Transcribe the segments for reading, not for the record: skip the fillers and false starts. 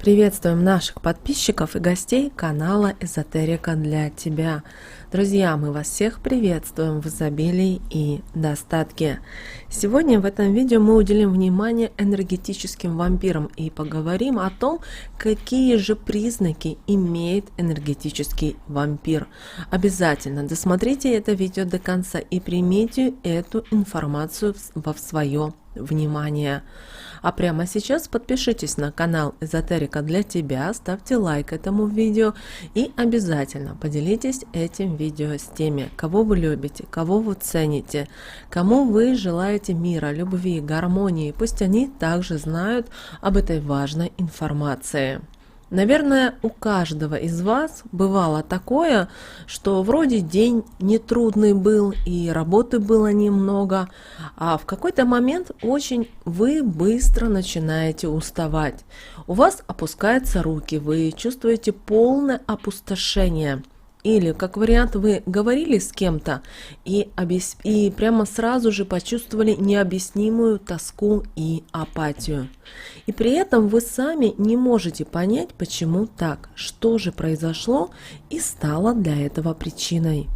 Приветствуем наших подписчиков и гостей канала Эзотерика для тебя. Друзья, мы вас всех приветствуем в изобилии и достатке. Сегодня в этом видео мы уделим внимание энергетическим вампирам и поговорим о том, какие же признаки имеет энергетический вампир. Обязательно досмотрите это видео до конца и примите эту информацию в свое внимание. А прямо сейчас подпишитесь на канал Эзотерика для тебя, ставьте лайк этому видео и обязательно поделитесь этим видео с теми, кого вы любите, кого вы цените, кому вы желаете мира, любви, гармонии. Пусть они также знают об этой важной информации. Наверное, у каждого из вас бывало такое, что вроде день нетрудный был и работы было немного, а в какой-то момент вы быстро начинаете уставать. У вас опускаются руки, вы чувствуете полное опустошение. Или, как вариант, вы говорили с кем-то и прямо сразу же почувствовали необъяснимую тоску и апатию. И при этом вы сами не можете понять, почему так, что же произошло и стало для этого причиной.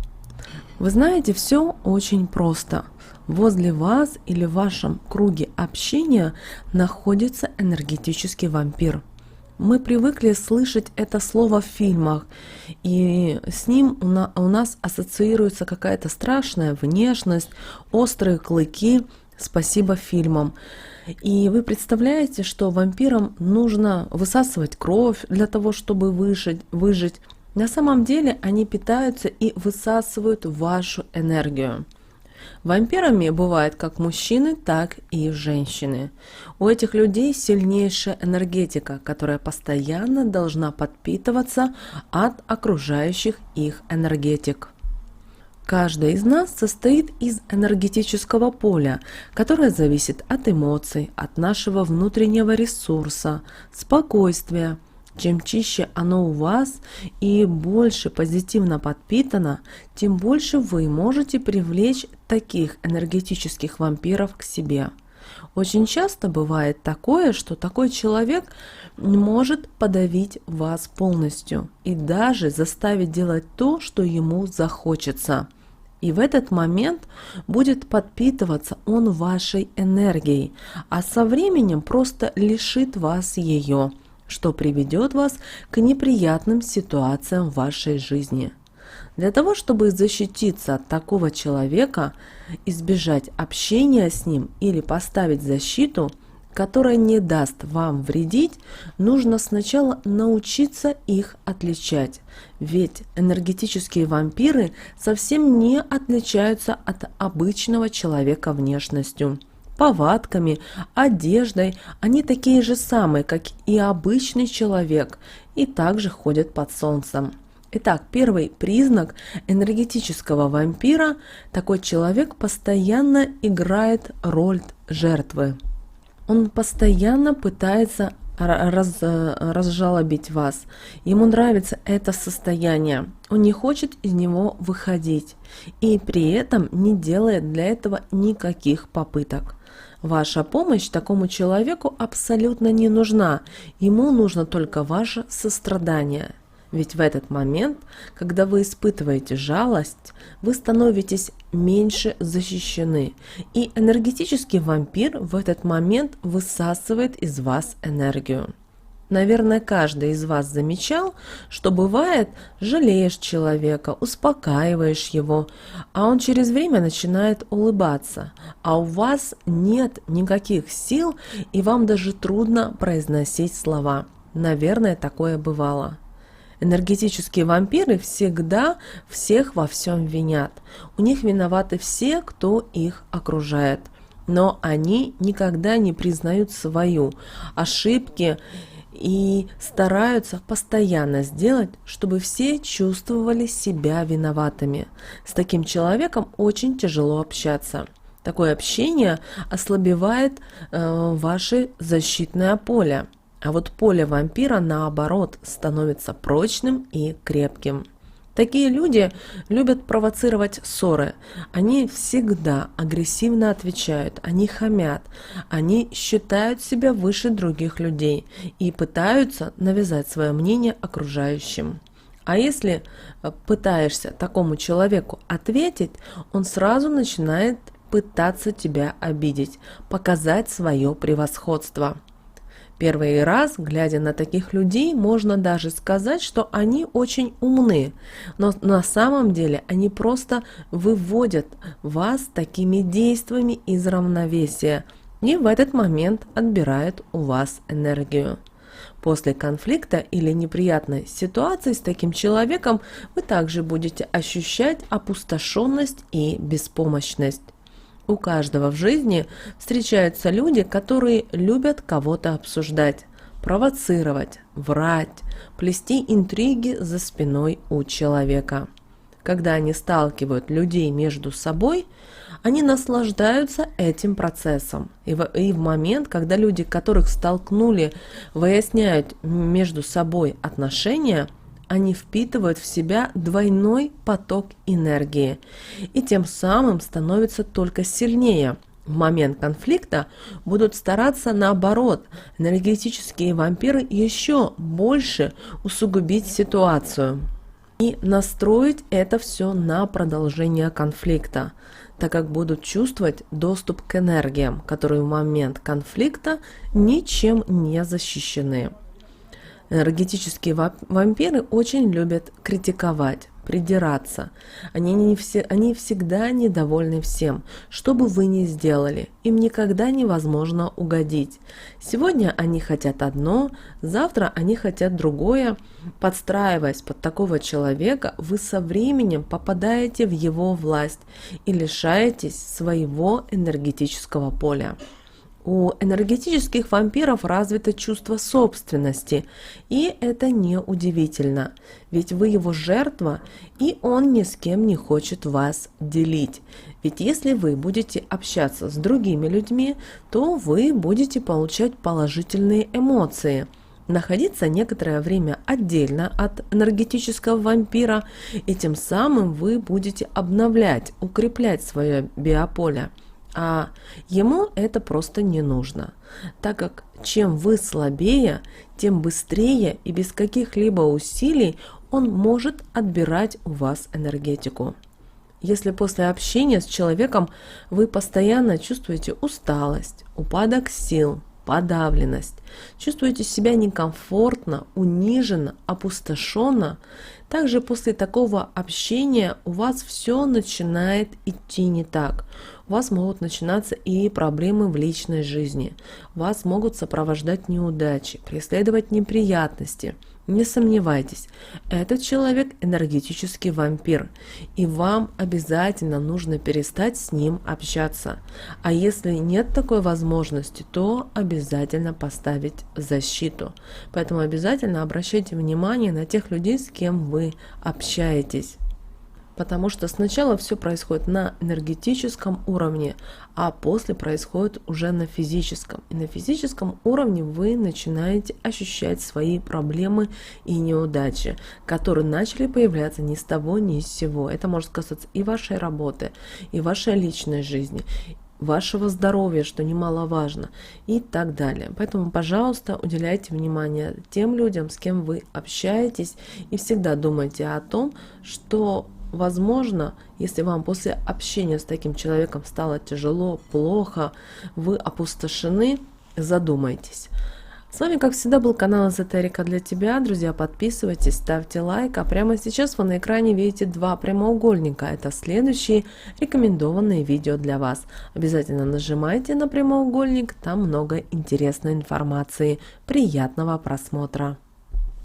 Вы знаете, все очень просто. Возле вас или в вашем круге общения находится энергетический вампир. Мы привыкли слышать это слово в фильмах, и с ним у нас ассоциируется какая-то страшная внешность, острые клыки, спасибо фильмам. И вы представляете, что вампирам нужно высасывать кровь для того, чтобы выжить. На самом деле они питаются и высасывают вашу энергию. Вампирами бывают как мужчины, так и женщины. У этих людей сильнейшая энергетика, которая постоянно должна подпитываться от окружающих их энергетик. Каждый из нас состоит из энергетического поля, которое зависит от эмоций, от нашего внутреннего ресурса, спокойствия. Чем чище оно у вас и больше позитивно подпитано, тем больше вы можете привлечь таких энергетических вампиров к себе. Очень часто бывает такое, что такой человек может подавить вас полностью и даже заставить делать то, что ему захочется. И в этот момент будет подпитываться он вашей энергией, а со временем просто лишит вас ее, что приведет вас к неприятным ситуациям в вашей жизни. Для того, чтобы защититься от такого человека, избежать общения с ним или поставить защиту, которая не даст вам вредить, нужно сначала научиться их отличать. Ведь энергетические вампиры совсем не отличаются от обычного человека внешностью. Повадками, одеждой, они такие же самые, как и обычный человек, и также ходят под солнцем. Итак, первый признак энергетического вампира – такой человек постоянно играет роль жертвы. Он постоянно пытается разжалобить вас. Ему нравится это состояние. Он не хочет из него выходить и при этом не делает для этого никаких попыток. Ваша помощь такому человеку абсолютно не нужна. Ему нужно только ваше сострадание. Ведь в этот момент, когда вы испытываете жалость, вы становитесь меньше защищены. И энергетический вампир в этот момент высасывает из вас энергию. Наверное, каждый из вас замечал, что бывает, жалеешь человека, успокаиваешь его, а он через время начинает улыбаться, а у вас нет никаких сил и вам даже трудно произносить слова. Наверное, такое бывало. Энергетические вампиры всегда всех во всем винят. У них виноваты все, кто их окружает. Но они никогда не признают свою ошибки и стараются постоянно сделать, чтобы все чувствовали себя виноватыми. С таким человеком очень тяжело общаться. Такое общение ослабевает ваше защитное поле. А вот поле вампира, наоборот, становится прочным и крепким. Такие люди любят провоцировать ссоры. Они всегда агрессивно отвечают, они хамят, они считают себя выше других людей и пытаются навязать свое мнение окружающим. А если пытаешься такому человеку ответить, он сразу начинает пытаться тебя обидеть, показать свое превосходство. Первый раз, глядя на таких людей, можно даже сказать, что они очень умны, но на самом деле они просто выводят вас такими действиями из равновесия и в этот момент отбирают у вас энергию. После конфликта или неприятной ситуации с таким человеком вы также будете ощущать опустошенность и беспомощность. У каждого в жизни встречаются люди, которые любят кого-то обсуждать, провоцировать, врать, плести интриги за спиной у человека. Когда они сталкивают людей между собой, они наслаждаются этим процессом. И в момент, когда люди, которых столкнули, выясняют между собой отношения, они впитывают в себя двойной поток энергии и тем самым становятся только сильнее. В момент конфликта будут стараться наоборот, энергетические вампиры еще больше усугубить ситуацию и настроить это все на продолжение конфликта, так как будут чувствовать доступ к энергиям, которые в момент конфликта ничем не защищены. Энергетические вампиры очень любят критиковать, придираться. Они всегда недовольны всем, что бы вы ни сделали. Им никогда невозможно угодить. Сегодня они хотят одно, завтра они хотят другое. Подстраиваясь под такого человека, вы со временем попадаете в его власть и лишаетесь своего энергетического поля. У энергетических вампиров развито чувство собственности, и это не удивительно, ведь вы его жертва, и он ни с кем не хочет вас делить. Ведь если вы будете общаться с другими людьми, то вы будете получать положительные эмоции, находиться некоторое время отдельно от энергетического вампира, и тем самым вы будете обновлять, укреплять свое биополе. А ему это просто не нужно, так как чем вы слабее, тем быстрее и без каких-либо усилий он может отбирать у вас энергетику. Если после общения с человеком вы постоянно чувствуете усталость, упадок сил, подавленность, чувствуете себя некомфортно, униженно, опустошенно, также после такого общения у вас все начинает идти не так. У вас могут начинаться и проблемы в личной жизни. Вас могут сопровождать неудачи, преследовать неприятности. Не сомневайтесь, этот человек энергетический вампир, и вам обязательно нужно перестать с ним общаться. А если нет такой возможности, то обязательно поставить защиту. Поэтому обязательно обращайте внимание на тех людей, с кем вы общаетесь. Потому что сначала все происходит на энергетическом уровне, а после происходит уже на физическом. И на физическом уровне вы начинаете ощущать свои проблемы и неудачи, которые начали появляться ни с того, ни с сего. Это может касаться и вашей работы, и вашей личной жизни, вашего здоровья, что немаловажно, и так далее. Поэтому, пожалуйста, уделяйте внимание тем людям, с кем вы общаетесь, и всегда думайте о том, что возможно, если вам после общения с таким человеком стало тяжело, плохо, вы опустошены, задумайтесь. С вами, как всегда, был канал Эзотерика для тебя. Друзья, подписывайтесь, ставьте лайк. А прямо сейчас вы на экране видите два прямоугольника. Это следующие рекомендованные видео для вас. Обязательно нажимайте на прямоугольник, там много интересной информации. Приятного просмотра!